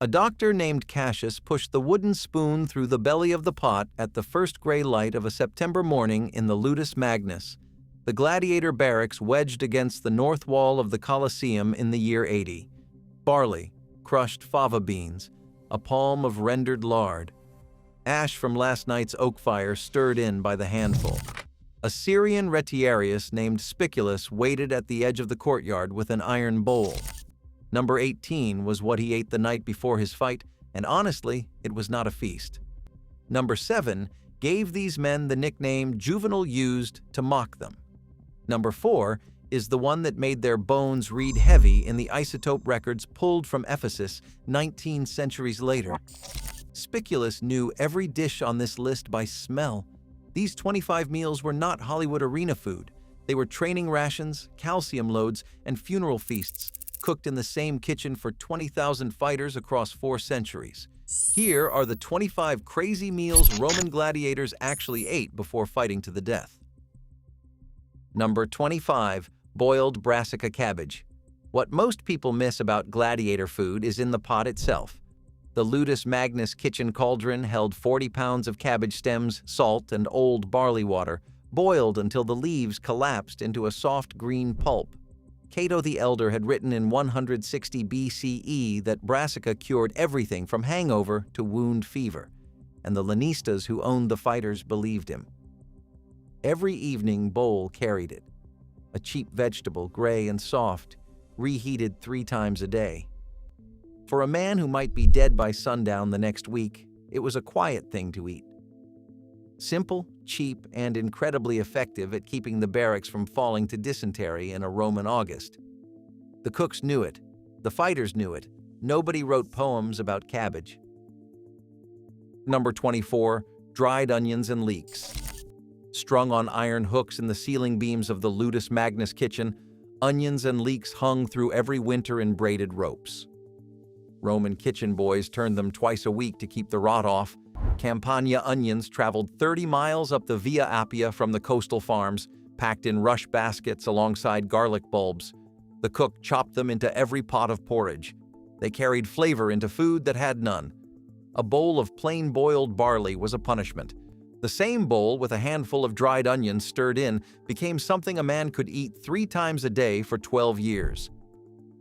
A doctor named Cassius pushed the wooden spoon through the belly of the pot at the first gray light of a September morning in the Ludus Magnus, the gladiator barracks wedged against the north wall of the Colosseum in the year 80. Barley, crushed fava beans, a palm of rendered lard. Ash from last night's oak fire stirred in by the handful. A Syrian retiarius named Spiculus waited at the edge of the courtyard with an iron bowl. Number 18 was what he ate the night before his fight, and honestly, it was not a feast. Number 7 gave these men the nickname juvenile used to mock them. Number 4 is the one that made their bones read heavy in the isotope records pulled from Ephesus 19 centuries later. Spiculus knew every dish on this list by smell. These 25 meals were not Hollywood arena food. They were training rations, calcium loads, and funeral feasts, cooked in the same kitchen for 20,000 fighters across 4 centuries. Here are the 25 crazy meals Roman gladiators actually ate before fighting to the death. Number 25, boiled brassica cabbage. What most people miss about gladiator food is in the pot itself. The Ludus Magnus kitchen cauldron held 40 pounds of cabbage stems, salt, and old barley water, boiled until the leaves collapsed into a soft green pulp. Cato the Elder had written in 160 BCE that brassica cured everything from hangover to wound fever, and the Lanistas who owned the fighters believed him. Every evening bowl carried it, a cheap vegetable, gray and soft, reheated 3 times a day. For a man who might be dead by sundown the next week, it was a quiet thing to eat. Simple, cheap, and incredibly effective at keeping the barracks from falling to dysentery in a Roman August. The cooks knew it. The fighters knew it. Nobody wrote poems about cabbage. Number 24, dried onions and leeks. Strung on iron hooks in the ceiling beams of the Ludus Magnus kitchen, onions and leeks hung through every winter in braided ropes. Roman kitchen boys turned them twice a week to keep the rot off. Campagna onions traveled 30 miles up the Via Appia from the coastal farms, packed in rush baskets alongside garlic bulbs. The cook chopped them into every pot of porridge. They carried flavor into food that had none. A bowl of plain boiled barley was a punishment. The same bowl with a handful of dried onions stirred in became something a man could eat 3 times a day for 12 years.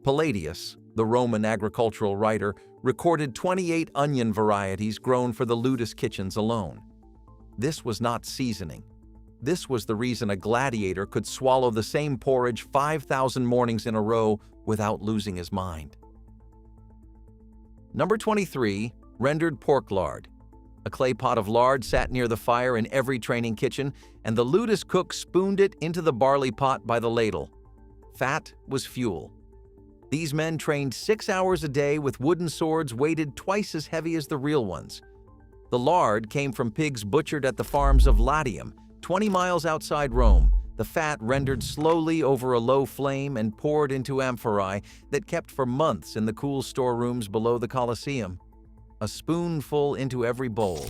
Palladius, the Roman agricultural writer, recorded 28 onion varieties grown for the Ludus kitchens alone. This was not seasoning. This was the reason a gladiator could swallow the same porridge 5,000 mornings in a row without losing his mind. Number 23, rendered pork lard. A clay pot of lard sat near the fire in every training kitchen, and the Ludus cook spooned it into the barley pot by the ladle. Fat was fuel. These men trained 6 hours a day with wooden swords weighted twice as heavy as the real ones. The lard came from pigs butchered at the farms of Latium, 20 miles outside Rome, the fat rendered slowly over a low flame and poured into amphorae that kept for months in the cool storerooms below the Colosseum. A spoonful into every bowl.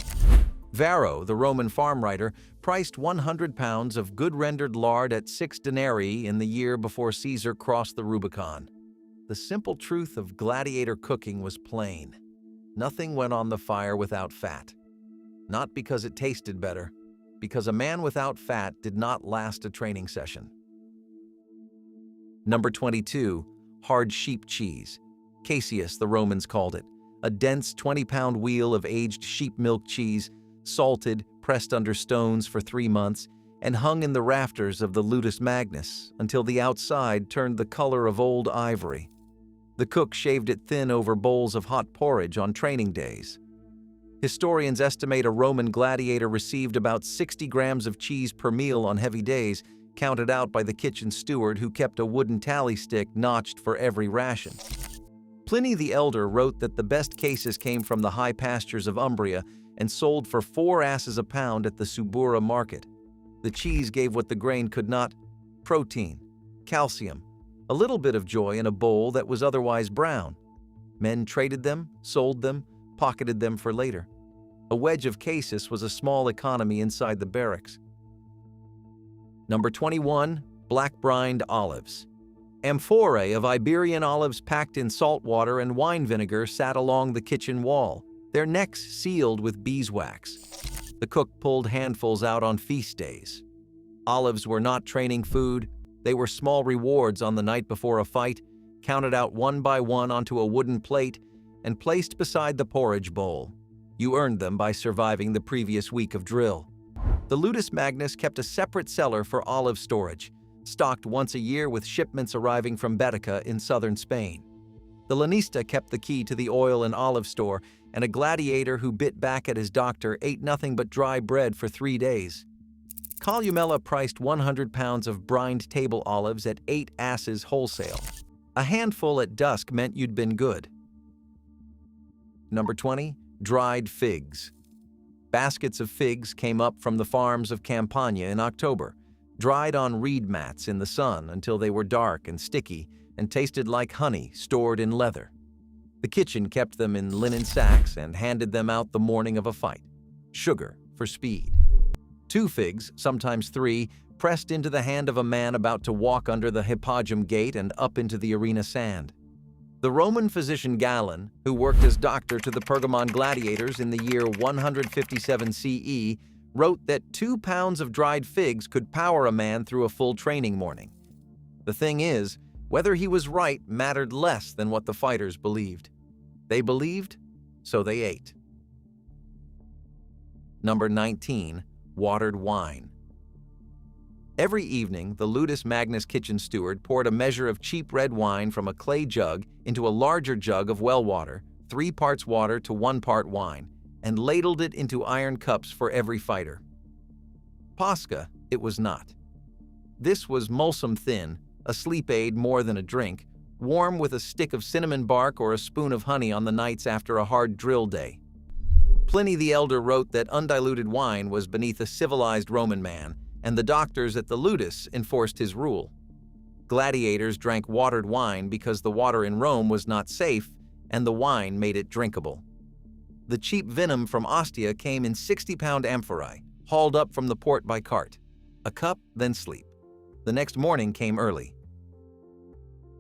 Varro, the Roman farm writer, priced 100 pounds of good rendered lard at 6 denarii in the year before Caesar crossed the Rubicon. The simple truth of gladiator cooking was plain. Nothing went on the fire without fat. Not because it tasted better, because a man without fat did not last a training session. Number 22, hard sheep cheese. Caseus, the Romans called it. A dense 20-pound wheel of aged sheep milk cheese, salted, pressed under stones for 3 months, and hung in the rafters of the Ludus Magnus until the outside turned the color of old ivory. The cook shaved it thin over bowls of hot porridge on training days. Historians estimate a Roman gladiator received about 60 grams of cheese per meal on heavy days, counted out by the kitchen steward who kept a wooden tally stick notched for every ration. Pliny the Elder wrote that the best cases came from the high pastures of Umbria and sold for 4 asses a pound at the Subura market. The cheese gave what the grain could not: protein, calcium, a little bit of joy in a bowl that was otherwise brown. Men traded them, sold them, pocketed them for later. A wedge of casus was a small economy inside the barracks. Number 21, black-brined olives. Amphorae of Iberian olives packed in salt water and wine vinegar sat along the kitchen wall, their necks sealed with beeswax. The cook pulled handfuls out on feast days. Olives were not training food, they were small rewards on the night before a fight, counted out one by one onto a wooden plate and placed beside the porridge bowl. You earned them by surviving the previous week of drill. The Ludus Magnus kept a separate cellar for olive storage, stocked once a year with shipments arriving from Baetica in southern Spain. The lanista kept the key to the oil and olive store, and a gladiator who bit back at his doctor ate nothing but dry bread for 3 days. Columella priced 100 pounds of brined table olives at 8 asses wholesale. A handful at dusk meant you'd been good. Number 20. Dried figs. Baskets of figs came up from the farms of Campania in October, dried on reed mats in the sun until they were dark and sticky and tasted like honey stored in leather. The kitchen kept them in linen sacks and handed them out the morning of a fight. Sugar for speed. 2 figs, sometimes 3, pressed into the hand of a man about to walk under the Hippogym gate and up into the arena sand. The Roman physician Galen, who worked as doctor to the Pergamon gladiators in the year 157 CE, wrote that 2 pounds of dried figs could power a man through a full training morning. The thing is, whether he was right mattered less than what the fighters believed. They believed, so they ate. Number 19. Watered wine. Every evening, the Ludus Magnus kitchen steward poured a measure of cheap red wine from a clay jug into a larger jug of well water, 3 parts water to 1 part wine, and ladled it into iron cups for every fighter. Posca, it was not. This was mulsum thin, a sleep aid more than a drink, warm with a stick of cinnamon bark or a spoon of honey on the nights after a hard drill day. Pliny the Elder wrote that undiluted wine was beneath a civilized Roman man, and the doctors at the Ludus enforced his rule. Gladiators drank watered wine because the water in Rome was not safe, and the wine made it drinkable. The cheap venom from Ostia came in 60-pound amphorae, hauled up from the port by cart. A cup, then sleep. The next morning came early.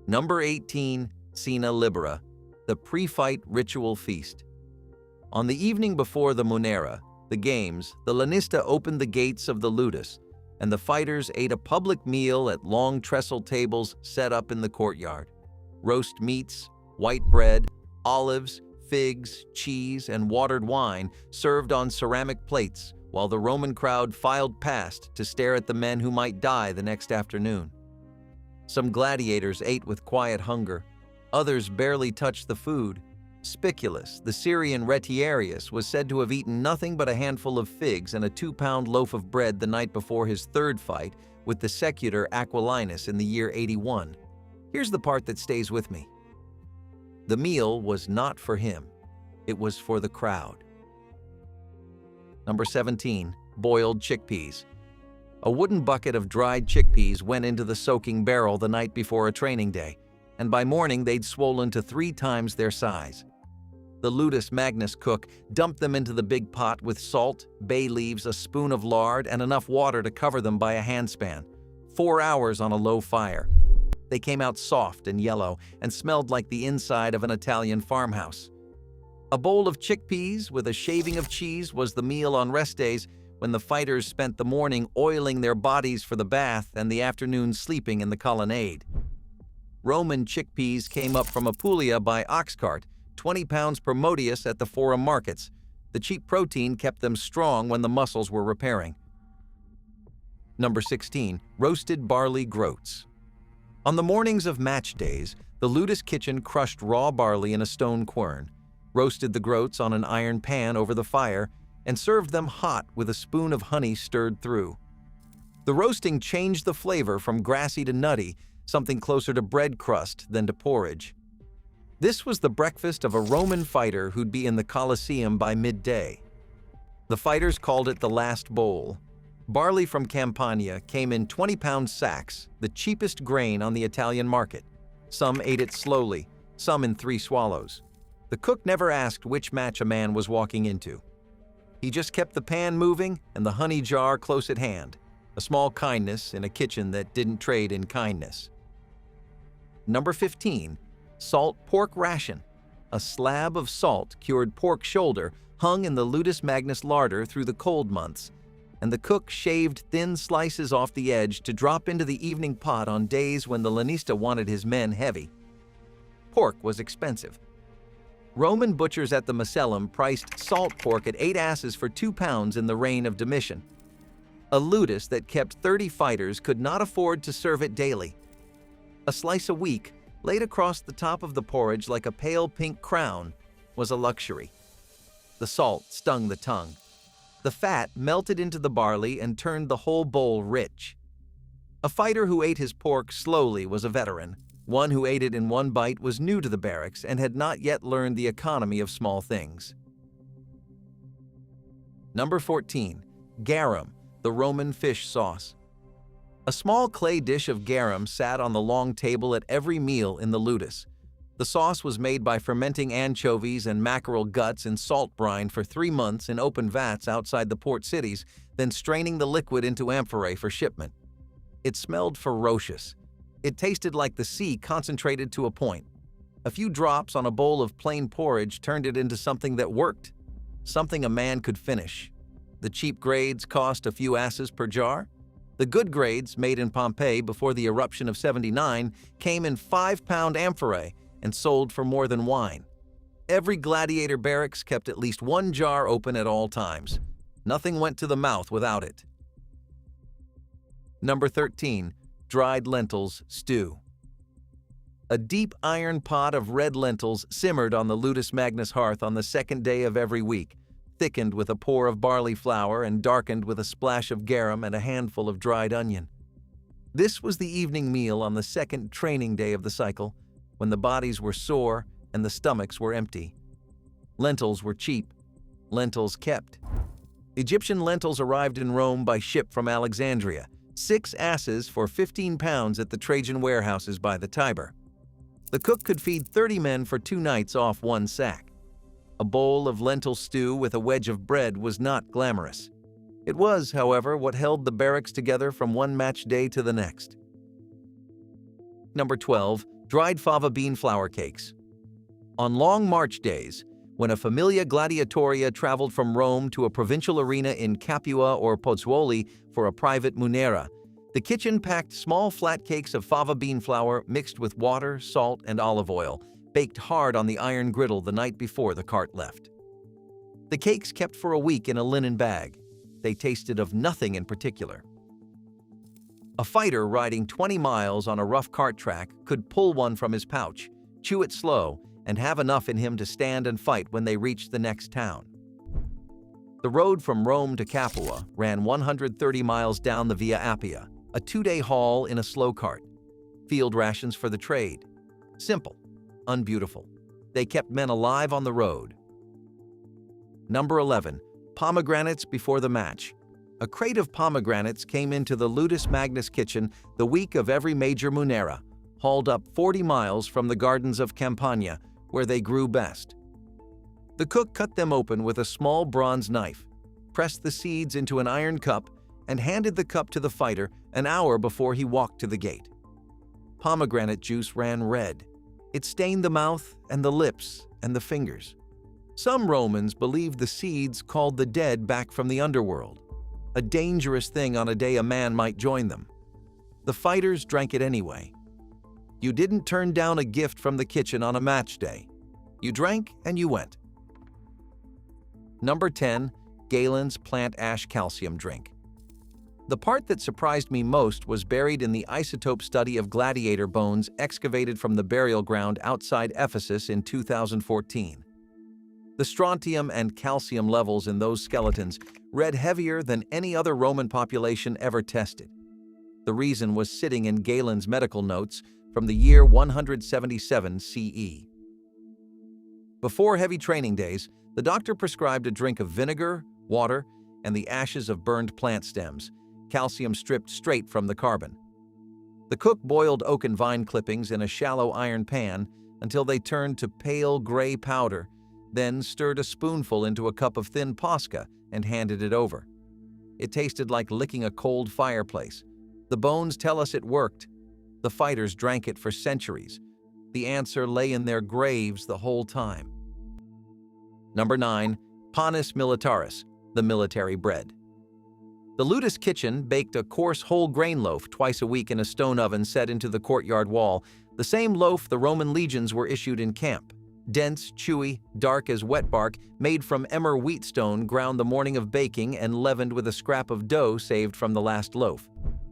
Number 18. Cena Libera, the pre-fight ritual feast. On the evening before the Munera, the games, the lanista opened the gates of the Ludus, and the fighters ate a public meal at long trestle tables set up in the courtyard. Roast meats, white bread, olives, figs, cheese, and watered wine served on ceramic plates, while the Roman crowd filed past to stare at the men who might die the next afternoon. Some gladiators ate with quiet hunger. Others barely touched the food. Spiculus, the Syrian retiarius, was said to have eaten nothing but a handful of figs and a 2-pound loaf of bread the night before his 3rd fight with the secutor Aquilinus in the year 81. Here's the part that stays with me. The meal was not for him. It was for the crowd. Number 17. Boiled chickpeas. A wooden bucket of dried chickpeas went into the soaking barrel the night before a training day, and by morning they'd swollen to 3 times their size. The Ludus Magnus cook dumped them into the big pot with salt, bay leaves, a spoon of lard, and enough water to cover them by a handspan. 4 hours on a low fire. They came out soft and yellow and smelled like the inside of an Italian farmhouse. A bowl of chickpeas with a shaving of cheese was the meal on rest days when the fighters spent the morning oiling their bodies for the bath and the afternoon sleeping in the colonnade. Roman chickpeas came up from Apulia by ox cart, 20 pounds per modius at the forum markets. The cheap protein kept them strong when the muscles were repairing. Number 16. Roasted barley groats. On the mornings of match days, the Ludus kitchen crushed raw barley in a stone quern, roasted the groats on an iron pan over the fire, and served them hot with a spoon of honey stirred through. The roasting changed the flavor from grassy to nutty, something closer to bread crust than to porridge. This was the breakfast of a Roman fighter who'd be in the Colosseum by midday. The fighters called it the last bowl. Barley from Campania came in 20-pound sacks, the cheapest grain on the Italian market. Some ate it slowly, some in 3 swallows. The cook never asked which match a man was walking into. He just kept the pan moving and the honey jar close at hand, a small kindness in a kitchen that didn't trade in kindness. Number 15. Salt pork ration. A slab of salt-cured pork shoulder hung in the Ludus Magnus larder through the cold months, and the cook shaved thin slices off the edge to drop into the evening pot on days when the lanista wanted his men heavy. Pork was expensive. Roman butchers at the Macellum priced salt pork at 8 asses for 2 pounds in the reign of Domitian. A ludus that kept 30 fighters could not afford to serve it daily. A slice a week, laid across the top of the porridge like a pale pink crown, was a luxury. The salt stung the tongue. The fat melted into the barley and turned the whole bowl rich. A fighter who ate his pork slowly was a veteran. One who ate it in one bite was new to the barracks and had not yet learned the economy of small things. Number 14. Garum, the Roman fish sauce. A small clay dish of garum sat on the long table at every meal in the ludus. The sauce was made by fermenting anchovies and mackerel guts in salt brine for 3 months in open vats outside the port cities, then straining the liquid into amphorae for shipment. It smelled ferocious. It tasted like the sea concentrated to a point. A few drops on a bowl of plain porridge turned it into something that worked, something a man could finish. The cheap grades cost a few asses per jar. The good grades, made in Pompeii before the eruption of 79, came in 5-pound amphorae and sold for more than wine. Every gladiator barracks kept at least 1 jar open at all times. Nothing went to the mouth without it. Number 13. Dried lentils stew. A deep iron pot of red lentils simmered on the Ludus Magnus hearth on the 2nd day of every week, thickened with a pour of barley flour and darkened with a splash of garum and a handful of dried onion. This was the evening meal on the 2nd training day of the cycle, when the bodies were sore and the stomachs were empty. Lentils were cheap. Lentils kept. Egyptian lentils arrived in Rome by ship from Alexandria, 6 asses for 15 pounds at the Trajan warehouses by the Tiber. The cook could feed 30 men for 2 nights off 1 sack. A bowl of lentil stew with a wedge of bread was not glamorous. It was, however, what held the barracks together from one match day to the next. Number 12. Dried fava bean flour cakes. On long March days, when a familia gladiatoria traveled from Rome to a provincial arena in Capua or Pozzuoli for a private munera, the kitchen packed small flat cakes of fava bean flour mixed with water, salt, and olive oil, baked hard on the iron griddle the night before the cart left. The cakes kept for a week in a linen bag. They tasted of nothing in particular. A fighter riding 20 miles on a rough cart track could pull one from his pouch, chew it slow, and have enough in him to stand and fight when they reached the next town. The road from Rome to Capua ran 130 miles down the Via Appia, a 2-day haul in a slow cart. Field rations for the trade. Simple, unbeautiful. They kept men alive on the road. Number 11. Pomegranates before the match. A crate of pomegranates came into the Ludus Magnus kitchen the week of every major munera, hauled up 40 miles from the gardens of Campania, where they grew best. The cook cut them open with a small bronze knife, pressed the seeds into an iron cup, and handed the cup to the fighter an hour before he walked to the gate. Pomegranate juice ran red. It stained the mouth and the lips and the fingers. Some Romans believed the seeds called the dead back from the underworld, a dangerous thing on a day a man might join them. The fighters drank it anyway. You didn't turn down a gift from the kitchen on a match day. You drank and you went. Number 10. Galen's plant ash calcium drink. The part that surprised me most was buried in the isotope study of gladiator bones excavated from the burial ground outside Ephesus in 2014. The strontium and calcium levels in those skeletons read heavier than any other Roman population ever tested. The reason was sitting in Galen's medical notes from the year 177 CE. Before heavy training days, the doctor prescribed a drink of vinegar, water, and the ashes of burned plant stems, calcium stripped straight from the carbon. The cook boiled oaken vine clippings in a shallow iron pan until they turned to pale gray powder, then stirred a spoonful into a cup of thin posca and handed it over. It tasted like licking a cold fireplace. The bones tell us it worked. The fighters drank it for centuries. The answer lay in their graves the whole time. Number 9. Panis militaris, the military bread. The ludus kitchen baked a coarse whole grain loaf twice a week in a stone oven set into the courtyard wall, the same loaf the Roman legions were issued in camp. Dense, chewy, dark as wet bark, made from emmer wheatstone ground the morning of baking and leavened with a scrap of dough saved from the last loaf.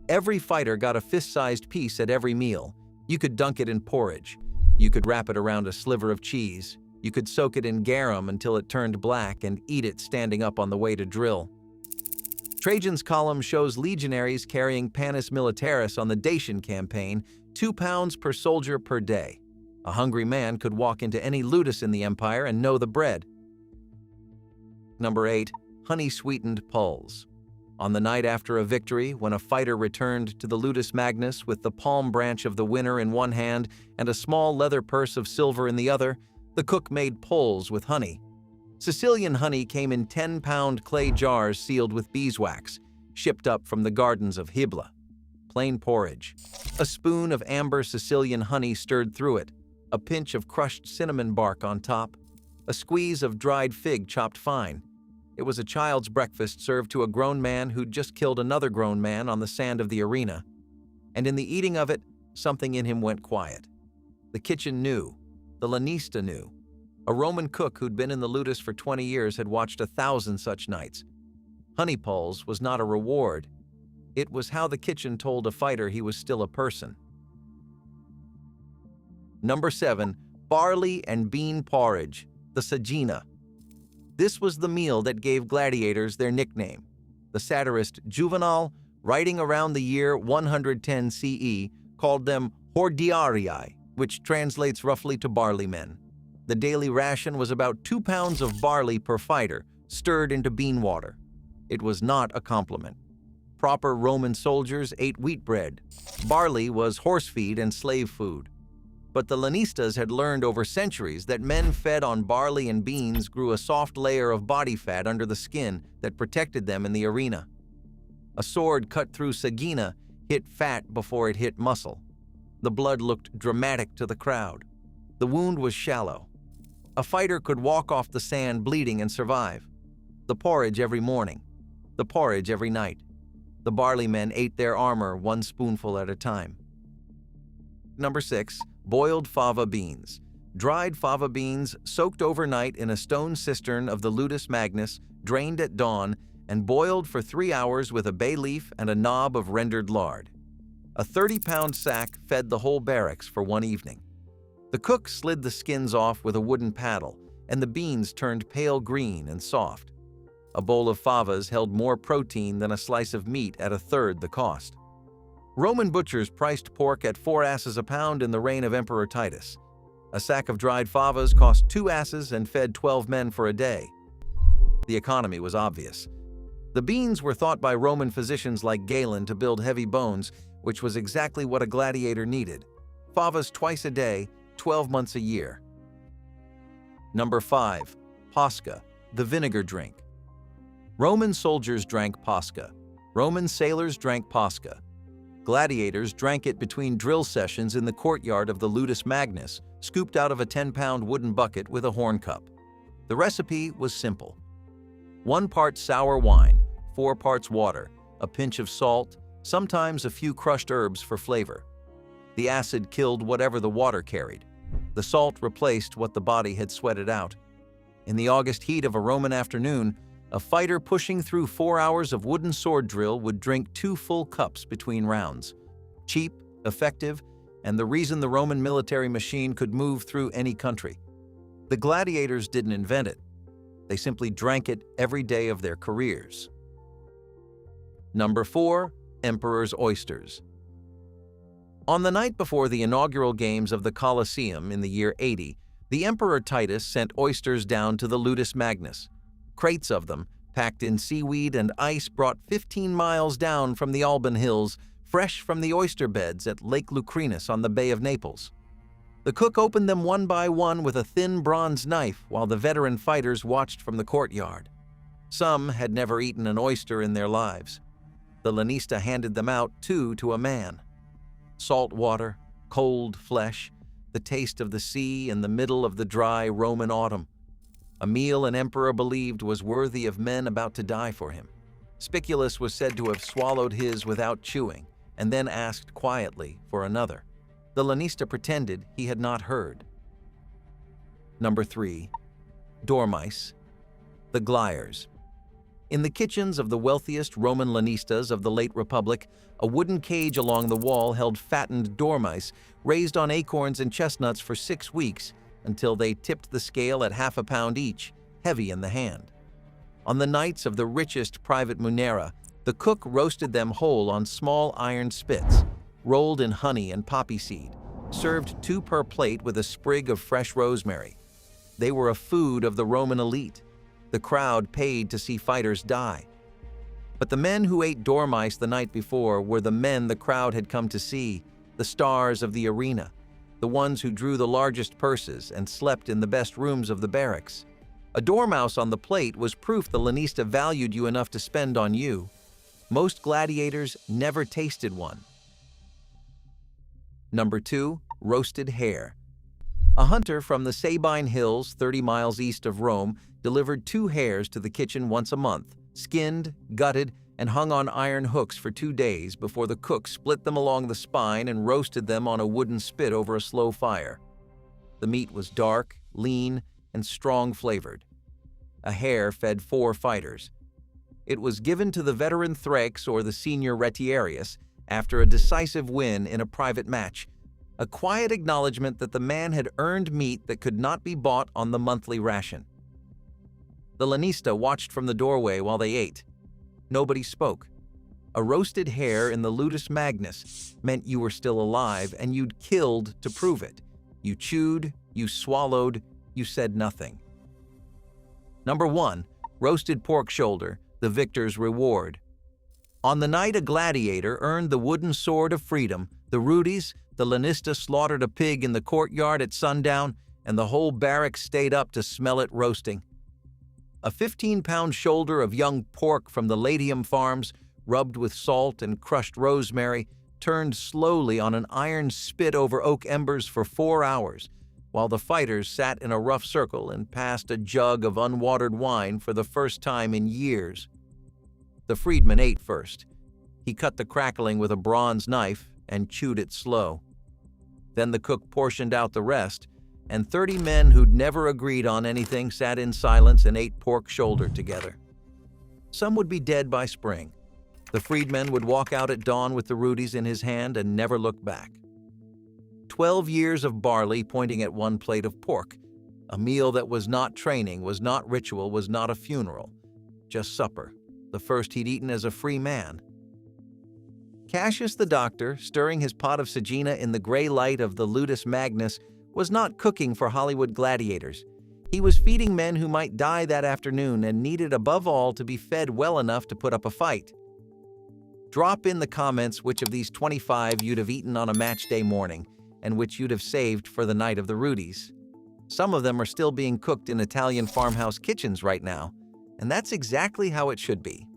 Every fighter got a fist-sized piece at every meal. You could dunk it in porridge. You could wrap it around a sliver of cheese. You could soak it in garum until it turned black and eat it standing up on the way to drill. Trajan's column shows legionaries carrying panis militaris on the Dacian campaign, 2 pounds per soldier per day. A hungry man could walk into any ludus in the empire and know the bread. Number 8. Honey-sweetened pulse. On the night after a victory, when a fighter returned to the ludus magnus with the palm branch of the winner in one hand and a small leather purse of silver in the other, the cook made pulse with honey. Sicilian honey came in 10-pound clay jars sealed with beeswax, shipped up from the gardens of Hybla. Plain porridge. A spoon of amber Sicilian honey stirred through it, a pinch of crushed cinnamon bark on top, a squeeze of dried fig chopped fine. It was a child's breakfast served to a grown man who'd just killed another grown man on the sand of the arena. And in the eating of it, something in him went quiet. The kitchen knew. The lanista knew. A Roman cook who'd been in the ludus for 20 years had watched 1,000 such nights. Honey pulse was not a reward. It was how the kitchen told a fighter he was still a person. Number 7. Barley and bean porridge, the sagina. This was the meal that gave gladiators their nickname. The satirist Juvenal, writing around the year 110 CE, called them hordiarii, which translates roughly to barley men. The daily ration was about 2 pounds of barley per fighter, stirred into bean water. It was not a compliment. Proper Roman soldiers ate wheat bread. Barley was horse feed and slave food. But the lanistas had learned over centuries that men fed on barley and beans grew a soft layer of body fat under the skin that protected them in the arena. A sword cut through sagina hit fat before it hit muscle. The blood looked dramatic to the crowd. The wound was shallow. A fighter could walk off the sand bleeding and survive. The porridge every morning. The porridge every night. The barley men ate their armor 1 spoonful at a time. Number 6. Boiled fava beans. Dried fava beans soaked overnight in a stone cistern of the ludus magnus, drained at dawn, and boiled for 3 hours with a bay leaf and a knob of rendered lard. A 30-pound sack fed the whole barracks for 1 evening. The cook slid the skins off with a wooden paddle, and the beans turned pale green and soft. A bowl of favas held more protein than a slice of meat at 1/3 the cost. Roman butchers priced pork at 4 asses a pound in the reign of Emperor Titus. A sack of dried favas cost 2 asses and fed 12 men for a day. The economy was obvious. The beans were thought by Roman physicians like Galen to build heavy bones, which was exactly what a gladiator needed. Favas twice a day, 12 months a year. Number 5. Posca, the vinegar drink. Roman soldiers drank posca. Roman sailors drank posca. Gladiators drank it between drill sessions in the courtyard of the ludus magnus, scooped out of a 10-pound wooden bucket with a horn cup. The recipe was simple. 1 part sour wine, 4 parts water, a pinch of salt, sometimes a few crushed herbs for flavor. The acid killed whatever the water carried. The salt replaced what the body had sweated out. In the August heat of a Roman afternoon, a fighter pushing through 4 hours of wooden sword drill would drink 2 full cups between rounds. Cheap, effective, and the reason the Roman military machine could move through any country. The gladiators didn't invent it. They simply drank it every day of their careers. Number 4. Emperor's oysters. On the night before the inaugural games of the Colosseum in the year 80, the Emperor Titus sent oysters down to the ludus magnus. Crates of them, packed in seaweed and ice, brought 15 miles down from the Alban Hills, fresh from the oyster beds at Lake Lucrinus on the Bay of Naples. The cook opened them one by one with a thin bronze knife while the veteran fighters watched from the courtyard. Some had never eaten an oyster in their lives. The lanista handed them out 2 to a man. Salt water, cold flesh, the taste of the sea in the middle of the dry Roman autumn. A meal an emperor believed was worthy of men about to die for him. Spiculus was said to have swallowed his without chewing, and then asked quietly for another. The lanista pretended he had not heard. Number 3. Dormice. The gladiators. In the kitchens of the wealthiest Roman lanistas of the late Republic, a wooden cage along the wall held fattened dormice raised on acorns and chestnuts for 6 weeks until they tipped the scale at half a pound each, heavy in the hand. On the nights of the richest private munera, the cook roasted them whole on small iron spits, rolled in honey and poppy seed, served 2 per plate with a sprig of fresh rosemary. They were a food of the Roman elite. The crowd paid to see fighters die. But the men who ate dormice the night before were the men the crowd had come to see, the stars of the arena, the ones who drew the largest purses and slept in the best rooms of the barracks. A dormouse on the plate was proof the lanista valued you enough to spend on you. Most gladiators never tasted one. Number 2. Roasted hare. A hunter from the Sabine Hills, 30 miles east of Rome, delivered 2 hares to the kitchen once a month, skinned, gutted, and hung on iron hooks for 2 days before the cook split them along the spine and roasted them on a wooden spit over a slow fire. The meat was dark, lean, and strong-flavored. A hare fed 4 fighters. It was given to the veteran Thrax or the senior retiarius after a decisive win in a private match, a quiet acknowledgement that the man had earned meat that could not be bought on the monthly ration. The lanista watched from the doorway while they ate. Nobody spoke. A roasted hare in the ludus magnus meant you were still alive and you'd killed to prove it. You chewed, you swallowed, you said nothing. Number 1. Roasted pork shoulder, the victor's reward. On the night a gladiator earned the wooden sword of freedom, the rudis, the lanista slaughtered a pig in the courtyard at sundown, and the whole barracks stayed up to smell it roasting. A 15-pound shoulder of young pork from the Latium farms, rubbed with salt and crushed rosemary, turned slowly on an iron spit over oak embers for 4 hours, while the fighters sat in a rough circle and passed a jug of unwatered wine for the first time in years. The freedman ate first. He cut the crackling with a bronze knife and chewed it slow. Then the cook portioned out the rest, and 30 men who'd never agreed on anything sat in silence and ate pork shoulder together. Some would be dead by spring. The freedman would walk out at dawn with the rudis in his hand and never look back. 12 years of barley pointing at 1 plate of pork. A meal that was not training, was not ritual, was not a funeral. Just supper, the first he'd eaten as a free man. Cassius the doctor, stirring his pot of sagina in the gray light of the ludus magnus, was not cooking for Hollywood gladiators. He was feeding men who might die that afternoon and needed above all to be fed well enough to put up a fight. Drop in the comments which of these 25 you'd have eaten on a match day morning and which you'd have saved for the night of the rudis. Some of them are still being cooked in Italian farmhouse kitchens right now, and that's exactly how it should be.